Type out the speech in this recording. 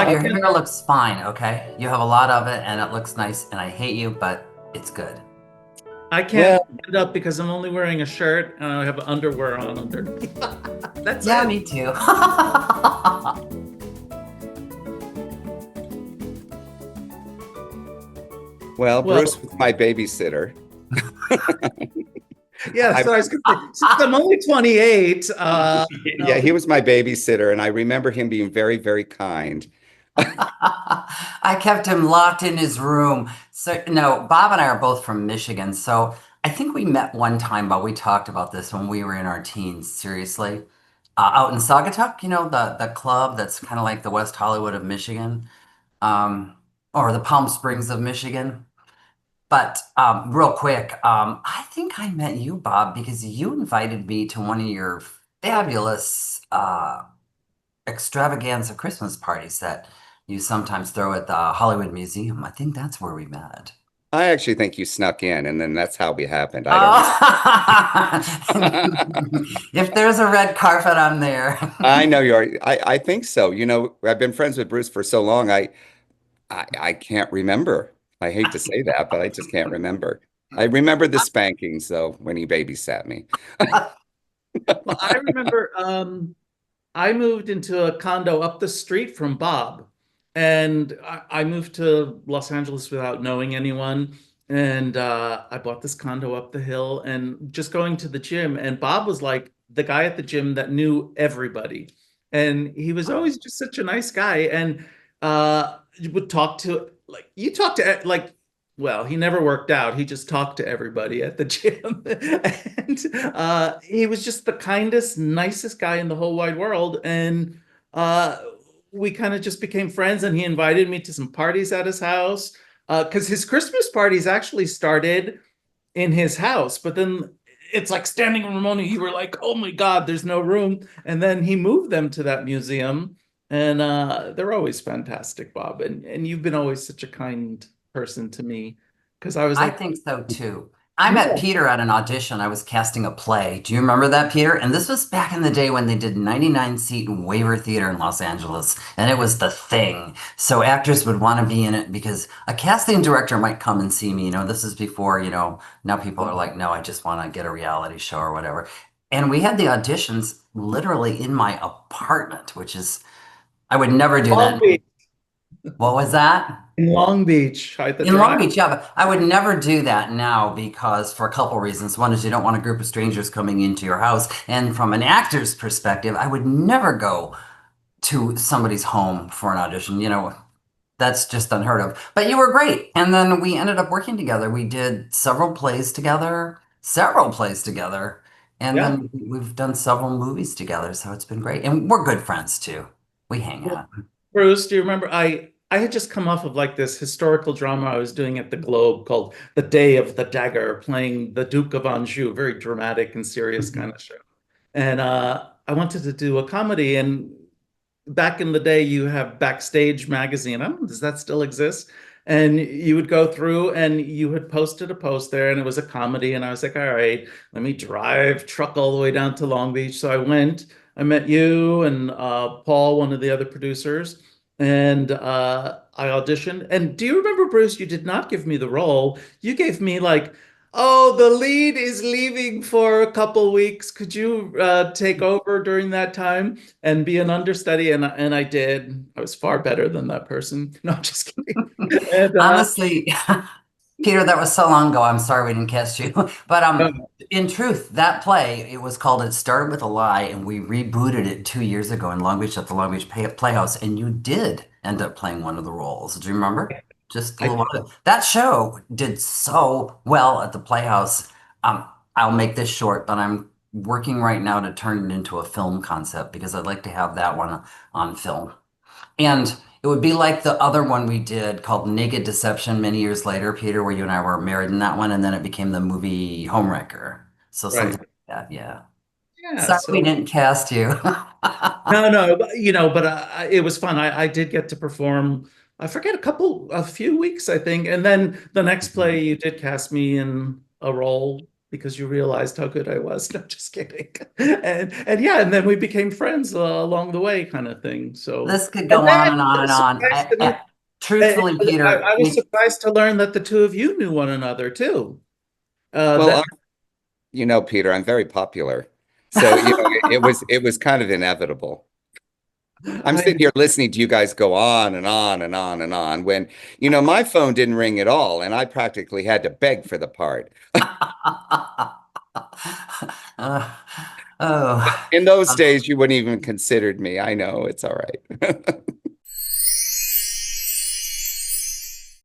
Bob, your Okay. hair looks fine, okay? You have a lot of it and it looks nice, and I hate you, but it's good. I can't Well, stand up because I'm only wearing a shirt and I have underwear on underneath. That's Yeah, it. me too. well, Well, Bruce was my babysitter. yeah, I, so I was gonna say, since I'm only 28, yeah, he was my babysitter, and I remember him being very, very kind. I kept him locked in his room. So, no, Bob and I are both from Michigan. So I think we met one time, but we talked about this when we were in our teens, seriously. Out in Saugatuck, the club that's kind of like the West Hollywood of Michigan, um, or the Palm Springs of Michigan. But real quick, I think I met you, Bob, because you invited me to one of your fabulous extravaganza Christmas parties that you sometimes throw at the Hollywood Museum. I think that's where we met. I actually think you snuck in, and then that's how we happened. I don't know. Oh, if there's a red carpet, I'm there. I know you are. I think so. I've been friends with Bruce for so long. I can't remember. I hate to say that, but I just can't remember. I remember the spankings though when he babysat me. well, I remember I moved into a condo up the street from Bob, and I moved to Los Angeles without knowing anyone. And I bought this condo up the hill and just going to the gym. And Bob was like the guy at the gym that knew everybody. And he was always just such a nice guy. And you would talk to, like, you talk to, like, well, he never worked out. He just talked to everybody at the gym. And he was just the kindest, nicest guy in the whole wide world. And uh, we kind of just became friends. And he invited me to some parties at his house because his Christmas parties actually started in his house. But then it's like standing room only. You were like, oh my God, there's no room. And then he moved them to that museum. And they're always fantastic, Bob. And you've been always such a kind person to me because I was I like, think so too. I met yeah, Peter at an audition. I was casting a play. Do you remember that, Peter? And this was back in the day when they did 99 seat waiver theater in Los Angeles, and it was the thing. So actors would want to be in it because a casting director might come and see me. This is before, now people are like, no, I just want to get a reality show or whatever. And we had the auditions literally in my apartment, which is, I would never do Long that. Beach. What was that? In Long Beach, right? The In Long drive. Beach, yeah, but I would never do that now because for a couple reasons. One is you don't want a group of strangers coming into your house. And from an actor's perspective, I would never go to somebody's home for an audition. That's just unheard of. But you were great. And then we ended up working together. We did several plays together. And Yeah. then we've done several movies together. So it's been great. And we're good friends too. We hang Well, out. Bruce, do you remember I had just come off of like this historical drama I was doing at the Globe called The Day of the Dagger, playing the Duke of Anjou, a very dramatic and serious kind of show. And I wanted to do a comedy. And back in the day, you have Backstage Magazine. I don't know, does that still exist? And you would go through and you had posted a post there and it was a comedy. And I was like, all right, let me drive truck all the way down to Long Beach. So I went, I met you and Paul, one of the other producers, and I auditioned. And do you remember, Bruce, you did not give me the role. You gave me like, oh, the lead is leaving for a couple weeks. Could you take over during that time and be an understudy? And I did. I was far better than that person. No, I'm just kidding. And Honestly, Peter, that was so long ago. I'm sorry we didn't cast you. But in truth, that play, it was called It Started With a Lie, and we rebooted it 2 years ago in Long Beach at the Long Beach Playhouse, and you did end up playing one of the roles. Do you remember? Just a I little did. while ago. That show did so well at the Playhouse. Um, I'll make this short, but I'm working right now to turn it into a film concept because I'd like to have that one on film. And it would be like the other one we did called Naked Deception many years later, Peter, where you and I were married in that one, and then it became the movie Homewrecker. So something Right. like that, yeah. Yeah. Sorry we So didn't cast you. no, no, but it was fun. I did get to perform. I forget a few weeks, I think, and then the next play you did cast me in a role. because you realized how good I was. No, just kidding. And yeah, and then we became friends along the way, kind of thing. So, This could and go then on and on and on. Truthfully, I Peter, was surprised to learn that the two of you knew one another too. Well, That Peter, I'm very popular. So, it was kind of inevitable. I'm I sitting here listening to you guys go on and on and on and on when, my phone didn't ring at all, and I practically had to beg for the part. Oh, In those days, you wouldn't even considered me. I know, it's all right.